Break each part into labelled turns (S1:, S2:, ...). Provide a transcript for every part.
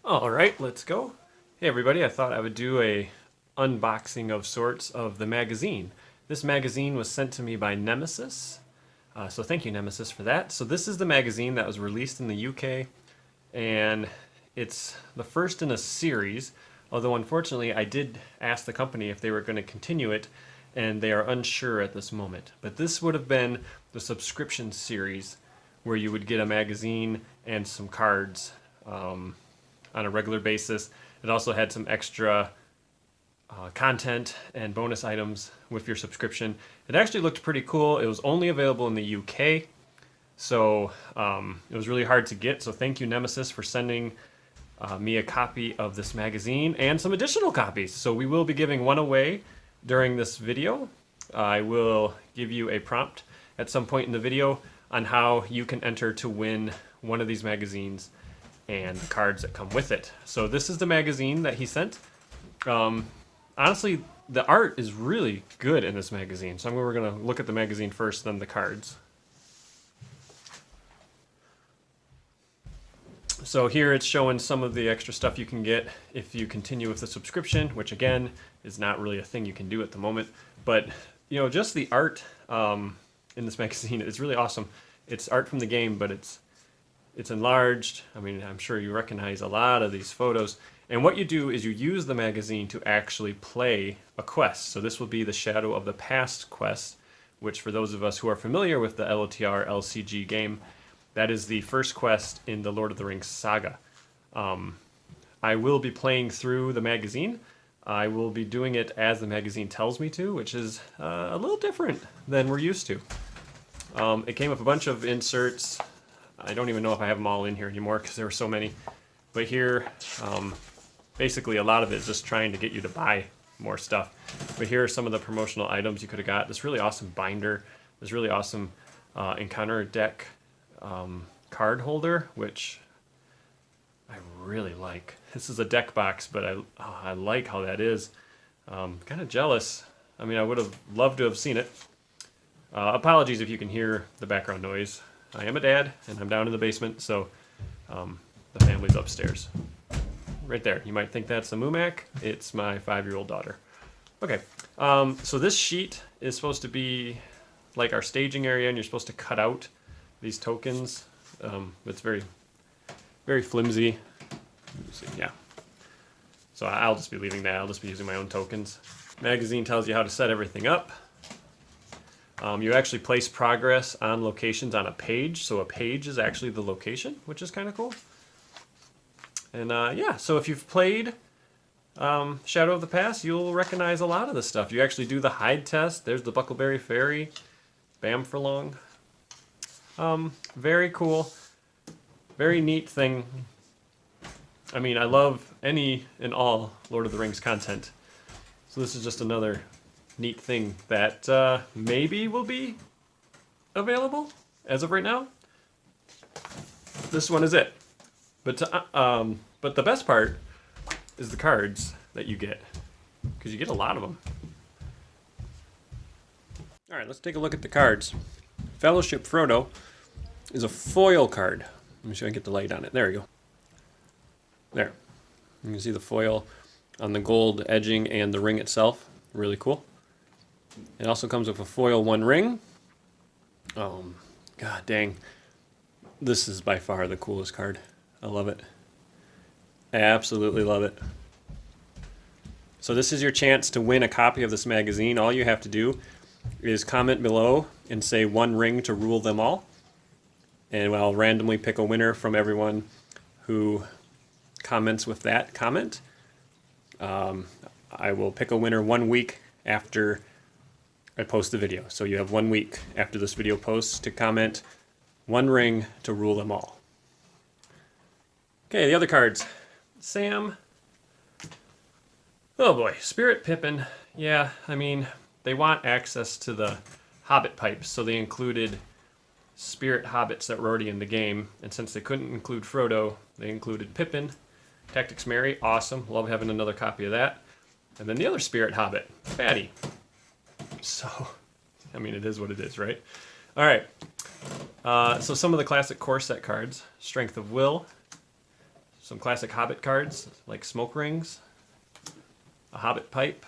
S1: All right, let's go. Hey everybody, I thought I would do a unboxing of sorts of the magazine. This magazine was sent to me by Nemesis, so thank you Nemesis for that. So this is the magazine that was released in the UK, and it's the first in a series, although unfortunately I did ask the company if they were going to continue it, and they are unsure at this moment. But this would have been the subscription series where you would get a magazine and some cards on a regular basis. It also had some extra content and bonus items with your subscription. It actually looked pretty cool. It was only available in the UK, so it was really hard to get. So thank you Nemesis for sending me a copy of this magazine and some additional copies. So we will be giving one away during this video. I will give you a prompt at some point in the video on how you can enter to win one of these magazines and the cards that come with it. So this is the magazine that he sent. Honestly, the art is really good in this magazine. So we're going to look at the magazine first, then the cards. So here it's showing some of the extra stuff you can get if you continue with the subscription, which again is not really a thing you can do at the moment. But you know, just the art in this magazine is really awesome. It's art from the game, but it's enlarged. I mean, I'm sure you recognize a lot of these photos. And what you do is you use the magazine to actually play a quest. So this will be the Shadow of the Past quest, which for those of us who are familiar with the LOTR LCG game, that is the first quest in the Lord of the Rings saga. I will be playing through the magazine. I will be doing it as the magazine tells me to, which is a little different than we're used to. It came with a bunch of inserts. I don't even know if I have them all in here anymore because there were so many. But here, basically a lot of it is just trying to get you to buy more stuff. But here are some of the promotional items you could have got. This really awesome binder, this really awesome Encounter deck card holder, which I really like. This is a deck box, but I like how that is. Kind of jealous. I mean, I would have loved to have seen it. Apologies if you can hear the background noise. I am a dad, and I'm down in the basement, so the family's upstairs. Right there. You might think that's a Mumac. It's my 5-year-old daughter. Okay, so this sheet is supposed to be like our staging area, and you're supposed to cut out these tokens. It's very, very flimsy. Yeah. So I'll just be leaving that. I'll just be using my own tokens. Magazine tells you how to set everything up. You actually place progress on locations on a page, so a page is actually the location, which is kind of cool. And yeah, so if you've played Shadow of the Past, you'll recognize a lot of this stuff. You actually do the hide test. There's the Buckleberry Ferry, Bamfurlong. Very cool, very neat thing. I mean, I love any and all Lord of the Rings content. So this is just another neat thing that maybe will be available as of right now. This one is it. But the best part is the cards that you get, because you get a lot of them. All right, let's take a look at the cards. Fellowship Frodo is a foil card. Let me see if I can get the light on it. There we go. There. You can see the foil on the gold edging and the ring itself. Really cool. It also comes with a foil 1 ring. God dang. This is by far the coolest card. I love it. I absolutely love it. So this is your chance to win a copy of this magazine. All you have to do is comment below and say 1 ring to rule them all. And I'll randomly pick a winner from everyone who comments with that comment. I will pick a winner 1 week after I post the video. So you have 1 week after this video posts to comment 1 ring to rule them all. Okay, the other cards. Sam. Oh boy, Spirit Pippin. Yeah, I mean, they want access to the Hobbit pipes, so they included Spirit Hobbits that were already in the game. And since they couldn't include Frodo, they included Pippin. Tactics Mary, awesome. Love having another copy of that. And then the other Spirit Hobbit, Fatty. So, I mean, it is what it is, right? All right. So some of the classic core set cards. Strength of Will. some classic Hobbit cards like Smoke Rings, a Hobbit Pipe,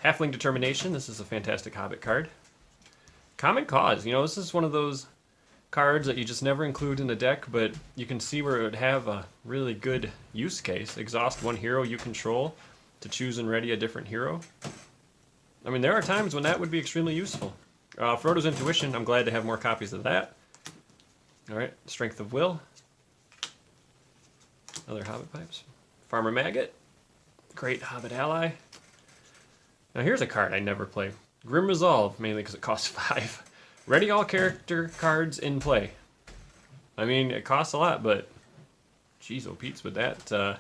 S1: Halfling Determination. This is a fantastic Hobbit card. Common Cause. This is one of those cards that you just never include in the deck, but you can see where it would have a really good use case. Exhaust one hero you control to choose and ready a different hero. I mean, there are times when that would be extremely useful. Frodo's Intuition, I'm glad to have more copies of that. Alright, Strength of Will. Other Hobbit Pipes. Farmer Maggot. Great Hobbit ally. Now here's a card I never play. Grim Resolve, mainly because it costs 5. Ready all character cards in play. I mean, it costs a lot, but geez, oh Pete's, with that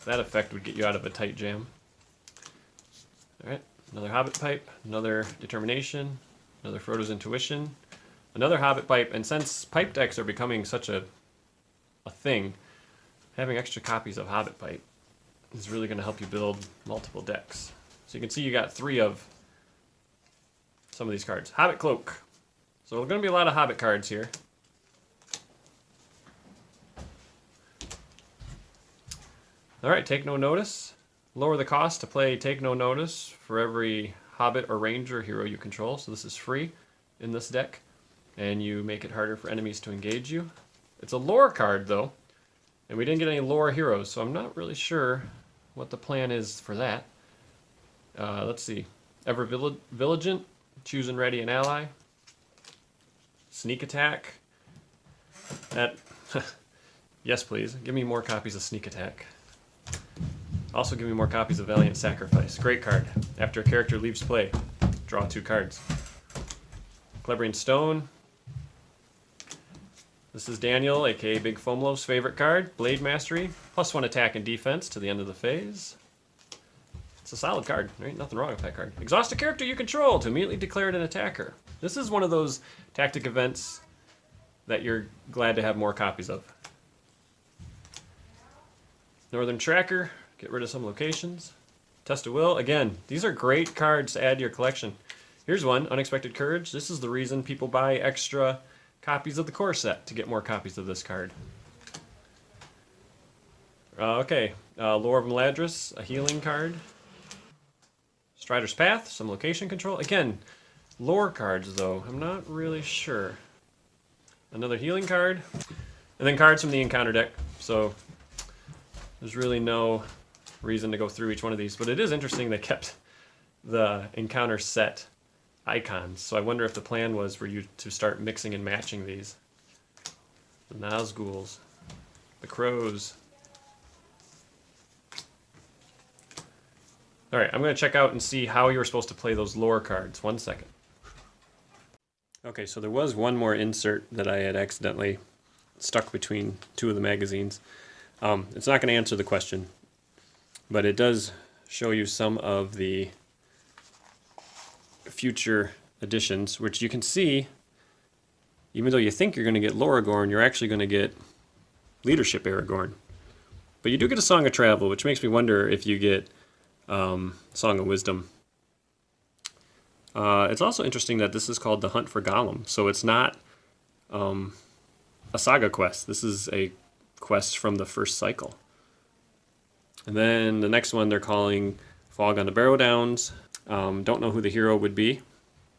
S1: effect would get you out of a tight jam. Alright, another Hobbit Pipe, another Determination, another Frodo's Intuition, another Hobbit Pipe, and since pipe decks are becoming such a thing, having extra copies of Hobbit Pipe is really going to help you build multiple decks. So you can see you got 3 of some of these cards. Hobbit Cloak. So there's going to be a lot of Hobbit cards here. Alright, Take No Notice. Lower the cost to play Take No Notice for every Hobbit or Ranger hero you control. So this is free in this deck. And you make it harder for enemies to engage you. It's a lore card though. And we didn't get any lore heroes, so I'm not really sure what the plan is for that. Let's see. Ever Vigilant. Choose and ready an ally. Sneak Attack. That. Yes, please. Give me more copies of Sneak Attack. Also give me more copies of Valiant Sacrifice. Great card. After a character leaves play, draw 2 cards. Clebrian Stone. This is Daniel, aka Big Foamloaf's favorite card. Blade Mastery. +1 attack and defense to the end of the phase. It's a solid card. There ain't nothing wrong with that card. Exhaust a character you control to immediately declare it an attacker. This is one of those tactic events that you're glad to have more copies of. Northern Tracker. Get rid of some locations. Test of Will. Again, these are great cards to add to your collection. Here's one, Unexpected Courage. This is the reason people buy extra copies of the core set, to get more copies of this card. Okay, Lore of Meladris, a healing card. Strider's Path, some location control. Again, lore cards though, I'm not really sure. Another healing card. And then cards from the encounter deck. So there's really no reason to go through each one of these, but it is interesting they kept the encounter set icons. So I wonder if the plan was for you to start mixing and matching these. The Nazguls, the Crows. Alright, I'm going to check out and see how you were supposed to play those lore cards. 1 second. Okay, so there was one more insert that I had accidentally stuck between 2 of the magazines. It's not going to answer the question, but it does show you some of the future editions, which you can see, even though you think you're going to get Loragorn, you're actually going to get Leadership Aragorn. But you do get a Song of Travel, which makes me wonder if you get Song of Wisdom. It's also interesting that this is called The Hunt for Gollum, so it's not a saga quest. This is a quest from the first cycle. And then the next one they're calling Fog on the Barrow Downs. Don't know who the hero would be.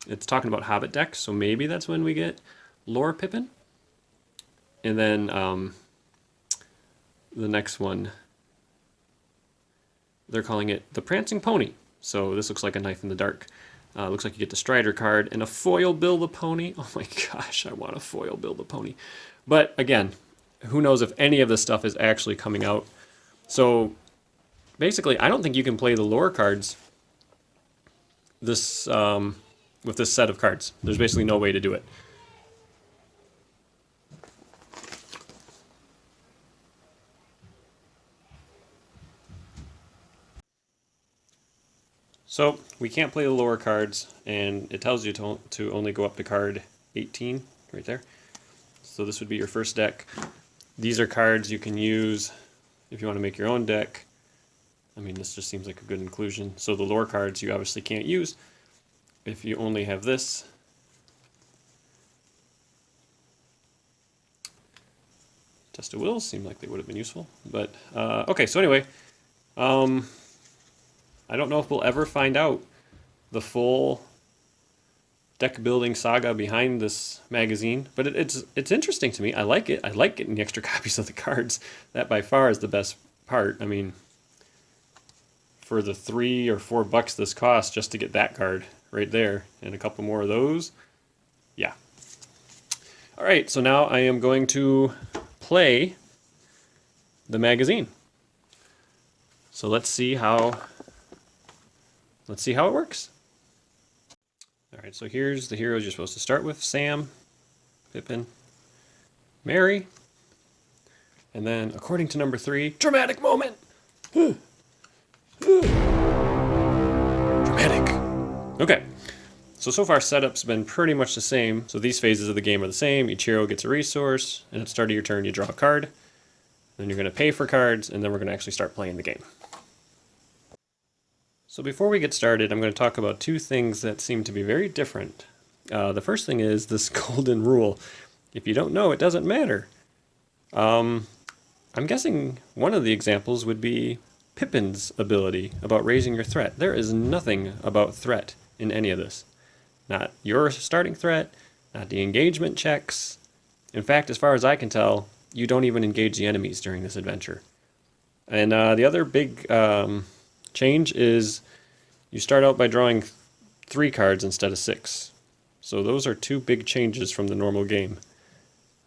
S1: It's talking about Hobbit decks, so maybe that's when we get Lore Pippin. And then the next one, they're calling it The Prancing Pony. So this looks like a knife in the dark. Looks like you get the Strider card and a foil Bill the Pony. Oh my gosh, I want a foil Bill the Pony. But again, who knows if any of this stuff is actually coming out. So basically, I don't think you can play the lore cards this with this set of cards. There's basically no way to do it. So we can't play the lore cards, and it tells you to only go up to card 18 right there. So this would be your first deck. These are cards you can use if you want to make your own deck. I mean, this just seems like a good inclusion. So the lore cards you obviously can't use if you only have this. Chest of Wills seemed like they would have been useful. But, okay, so anyway, I don't know if we'll ever find out the full deck building saga behind this magazine, but it's interesting to me. I like it. I like getting the extra copies of the cards. That by far is the best part. I mean, for the $3 or $4 this costs just to get that card right there and a couple more of those, yeah. All right, so now I am going to play the magazine. So let's see how it works. All right, so here's the heroes you're supposed to start with: Sam, Pippin, Mary, and then, according to number 3, dramatic moment. Dramatic. Okay, so far setup's been pretty much the same. So these phases of the game are the same. Each hero gets a resource, and at the start of your turn you draw a card. Then you're going to pay for cards, and then we're going to actually start playing the game. So before we get started, I'm going to talk about 2 things that seem to be very different. The first thing is this golden rule. If you don't know, it doesn't matter. I'm guessing one of the examples would be Pippin's ability about raising your threat. There is nothing about threat in any of this. Not your starting threat, not the engagement checks. In fact, as far as I can tell, you don't even engage the enemies during this adventure. And the other big change is you start out by drawing 3 cards instead of 6. So those are 2 big changes from the normal game.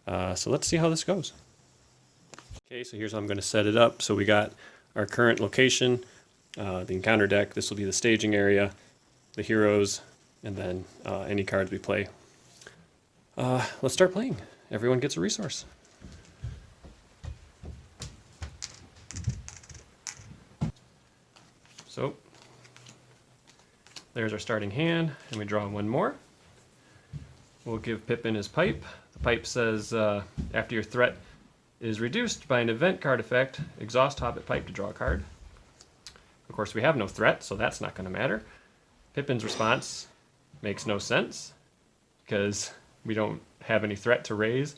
S1: So let's see how this goes. Okay, so here's how I'm going to set it up. So we got our current location, the encounter deck. This will be the staging area, the heroes, and then any cards we play. Let's start playing. Everyone gets a resource. So there's our starting hand, and we draw 1 more. We'll give Pippin his pipe. The pipe says, after your threat is reduced by an event card effect, exhaust Hobbit pipe to draw a card. Of course, we have no threat, so that's not going to matter. Pippin's response makes no sense, because we don't have any threat to raise.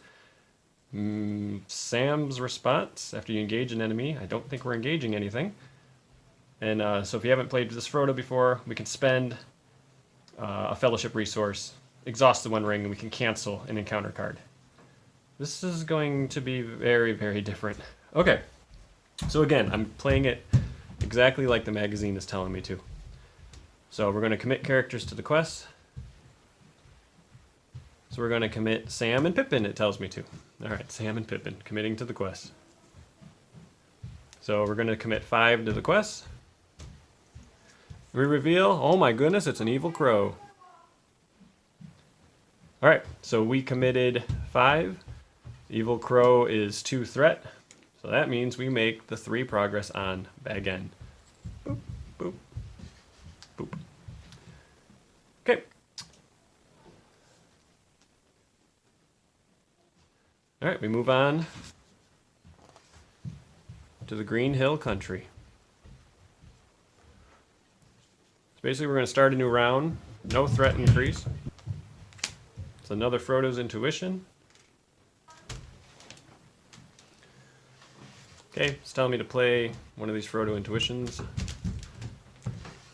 S1: Sam's response, after you engage an enemy, I don't think we're engaging anything. And so if you haven't played this Frodo before, we can spend a fellowship resource, exhaust the 1 ring, and we can cancel an encounter card. This is going to be very, very different. Okay, so again, I'm playing it exactly like the magazine is telling me to. So we're going to commit characters to the quest. So we're going to commit Sam and Pippin, it tells me to. All right, Sam and Pippin, committing to the quest. So we're going to commit 5 to the quest. We reveal, oh my goodness, it's an evil crow. All right, so we committed 5. Evil crow is 2 threat, so that means we make the 3 progress on bag end. Boop, boop, boop. Okay. All right, we move on to the Green Hill Country. So basically we're going to start a new round, no threat increase. It's another Frodo's Intuition. Okay, it's telling me to play one of these Frodo Intuitions.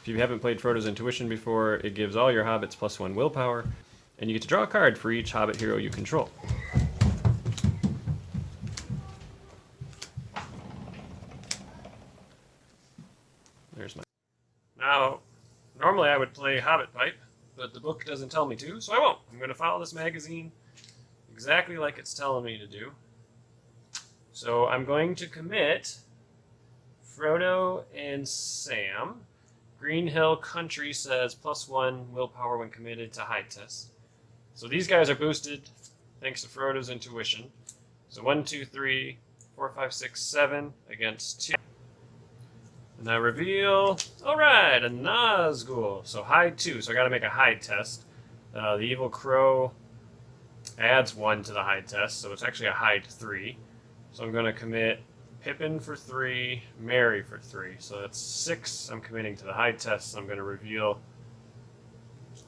S1: If you haven't played Frodo's Intuition before, it gives all your hobbits +1 willpower, and you get to draw a card for each hobbit hero you control. There's my... Now, normally I would play Hobbit Pipe, but the book doesn't tell me to, so I won't. I'm going to follow this magazine exactly like it's telling me to do. So I'm going to commit Frodo and Sam. Green Hill Country says +1 willpower when committed to high test. So these guys are boosted thanks to Frodo's Intuition. So 1, 2, 3, 4, 5, 6, 7 against 2. And I reveal, alright, a Nazgul. So high 2, so I gotta make a high test. The Evil Crow adds 1 to the high test, so it's actually a high 3. So I'm going to commit Pippin for 3, Mary for 3. So that's 6. I'm committing to the high test. I'm going to reveal,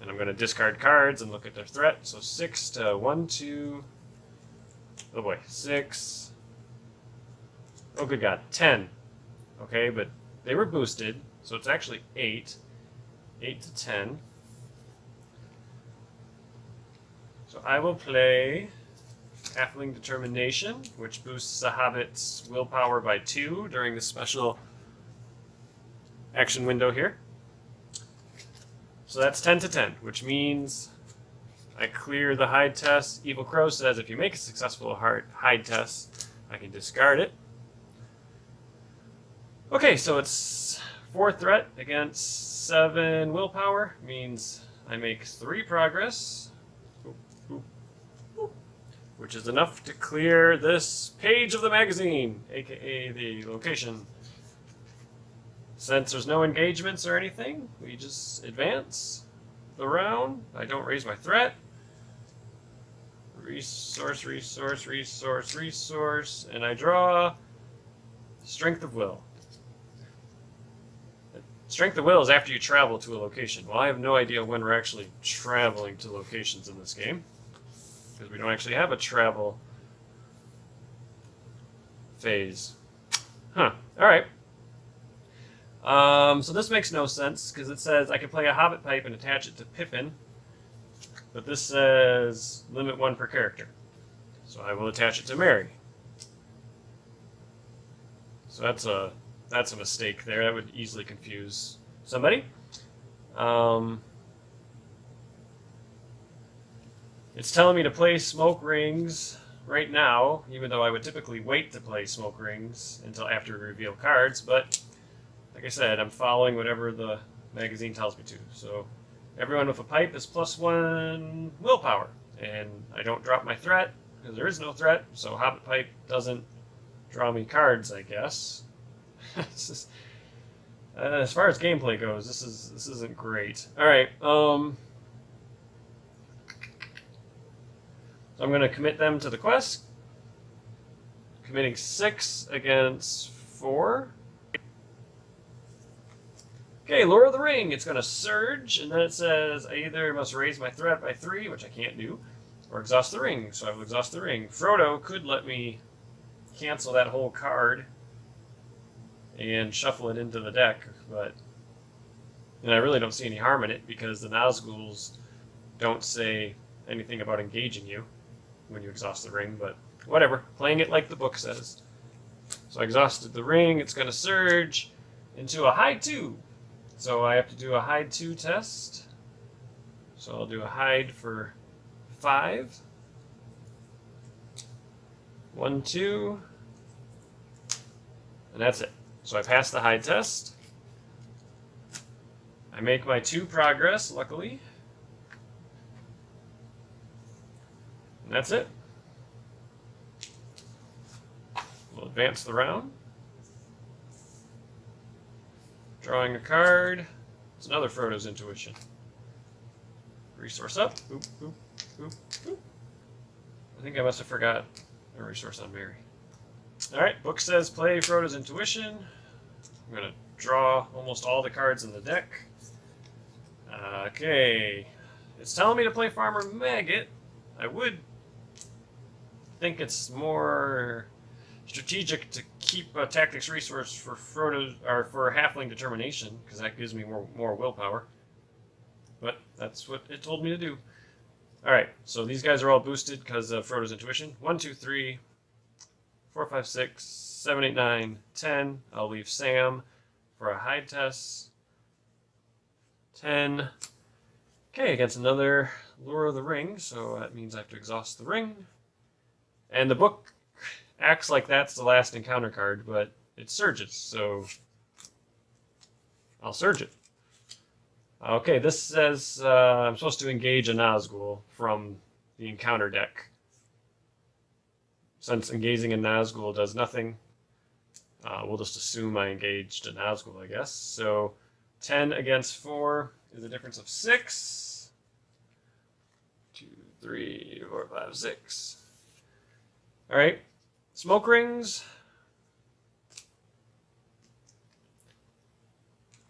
S1: and I'm going to discard cards and look at their threat. So 6 to 1, 2, oh boy, 6, Oh, good God. 10. Okay, but they were boosted, so it's actually 8. 8 to 10. So I will play Halfling Determination, which boosts the Hobbit's willpower by 2 during the special action window here. So that's 10 to 10, which means I clear the hide test. Evil Crow says if you make a successful hide test, I can discard it. Okay, so it's 4 threat against 7 willpower, means I make 3 progress, which is enough to clear this page of the magazine, aka the location. Since there's no engagements or anything, we just advance the round. I don't raise my threat. Resource, resource, resource, resource, and I draw Strength of Will. Strength of Will is after you travel to a location. Well, I have no idea when we're actually traveling to locations in this game, because we don't actually have a travel phase. Huh. Alright. So this makes no sense, because it says I can play a Hobbit Pipe and attach it to Pippin, but this says limit 1 per character. So I will attach it to Mary. So that's a mistake there. That would easily confuse somebody. It's telling me to play Smoke Rings right now, even though I would typically wait to play Smoke Rings until after we reveal cards, but like I said, I'm following whatever the magazine tells me to. So everyone with a pipe is +1 willpower, and I don't drop my threat because there is no threat, so Hobbit Pipe doesn't draw me cards, I guess. Just, as far as gameplay goes, this isn't great. All right, so I'm going to commit them to the quest. Committing 6 against 4. Okay, Lure of the Ring. It's going to surge, and then it says I either must raise my threat by 3, which I can't do, or exhaust the ring. So I will exhaust the ring. Frodo could let me cancel that whole card and shuffle it into the deck, but and I really don't see any harm in it because the Nazguls don't say anything about engaging you when you exhaust the ring, but whatever. Playing it like the book says. So I exhausted the ring. It's going to surge into a hide 2. So I have to do a hide 2 test. So I'll do a hide for 5. 1, 2. And that's it. So I pass the hide test. I make my 2 progress, luckily. And that's it. We'll advance the round. Drawing a card. It's another Frodo's Intuition. Resource up. Boop, boop, boop, boop. I think I must have forgot a resource on Mary. Alright, book says play Frodo's Intuition. I'm going to draw almost all the cards in the deck. Okay. It's telling me to play Farmer Maggot. I would think it's more strategic to keep a tactics resource for Frodo or for Halfling Determination, because that gives me more willpower. But that's what it told me to do. Alright, so these guys are all boosted because of Frodo's Intuition. 1, 2, 3, 4, 5, 6, 7, 8, 9, 10. I'll leave Sam for a hide test. 10. Okay, against another Lure of the Ring, so that means I have to exhaust the ring. And the book acts like that's the last encounter card, but it surges, so I'll surge it. Okay, this says I'm supposed to engage a Nazgul from the encounter deck. Since engaging a Nazgul does nothing, we'll just assume I engaged a Nazgul, I guess. So 10 against 4 is a difference of 6. 2, 3, 4, 5, 6. All right, Smoke Rings.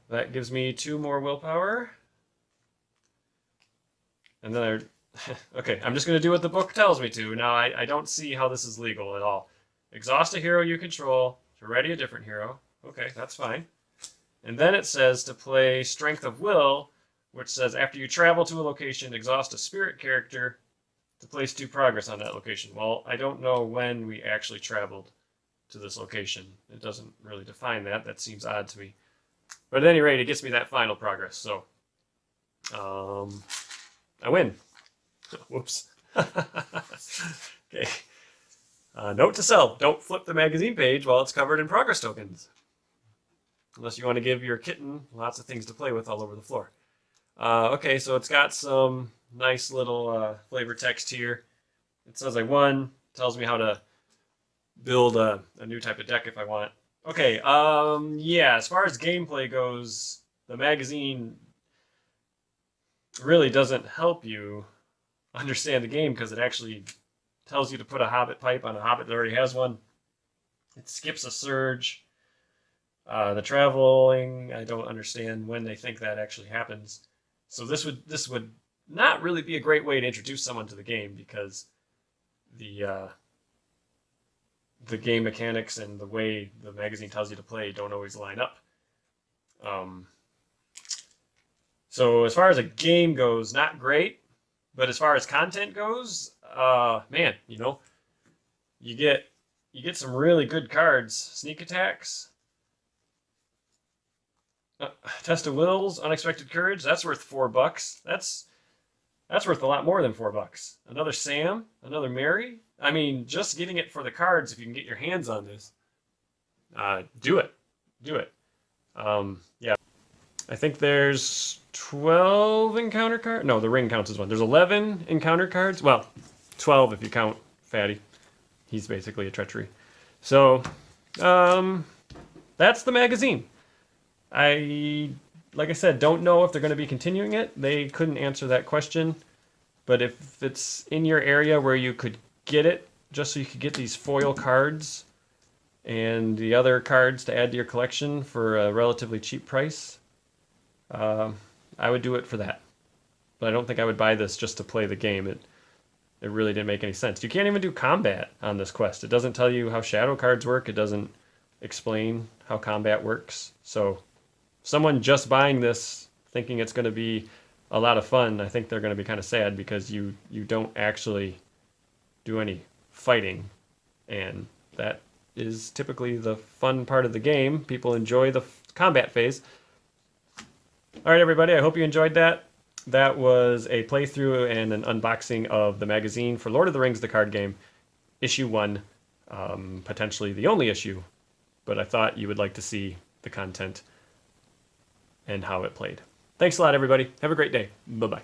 S1: That gives me 2 more willpower. And then okay, I'm just going to do what the book tells me to. Now, I don't see how this is legal at all. Exhaust a hero you control. So ready a different hero. Okay, that's fine. And then it says to play Strength of Will, which says after you travel to a location, exhaust a spirit character to place 2 progress on that location. Well, I don't know when we actually traveled to this location. It doesn't really define that. That seems odd to me. But at any rate, it gets me that final progress. So I win. Whoops. Okay. Note to self, don't flip the magazine page while it's covered in progress tokens. Unless you want to give your kitten lots of things to play with all over the floor. Okay, so it's got some nice little flavor text here. It says I won. Tells me how to build a new type of deck if I want. Okay, yeah, as far as gameplay goes, the magazine really doesn't help you understand the game because it actually tells you to put a Hobbit pipe on a Hobbit that already has one. It skips a surge. The traveling, I don't understand when they think that actually happens. So this would not really be a great way to introduce someone to the game because the game mechanics and the way the magazine tells you to play don't always line up. So as far as a game goes, not great. But as far as content goes, man, you know, you get some really good cards. Sneak attacks, test of wills, unexpected courage. That's worth $4. That's worth a lot more than $4. Another Sam, another Mary. I mean, just getting it for the cards. If you can get your hands on this, do it. Yeah. I think there's 12 encounter cards. No, the ring counts as one. There's 11 encounter cards. Well, 12 if you count Fatty. He's basically a treachery. So, that's the magazine. Like I said, don't know if they're going to be continuing it. They couldn't answer that question. But if it's in your area where you could get it, just so you could get these foil cards and the other cards to add to your collection for a relatively cheap price, I would do it for that. But I don't think I would buy this just to play the game. It really didn't make any sense. You can't even do combat on this quest. It doesn't tell you how shadow cards work. It doesn't explain how combat works. So someone just buying this thinking it's going to be a lot of fun, I think they're going to be kind of sad because you don't actually do any fighting. And that is typically the fun part of the game. People enjoy the combat phase. All right, everybody, I hope you enjoyed that. That was a playthrough and an unboxing of the magazine for Lord of the Rings, the card game, issue 1, potentially the only issue, but I thought you would like to see the content and how it played. Thanks a lot, everybody. Have a great day. Bye-bye.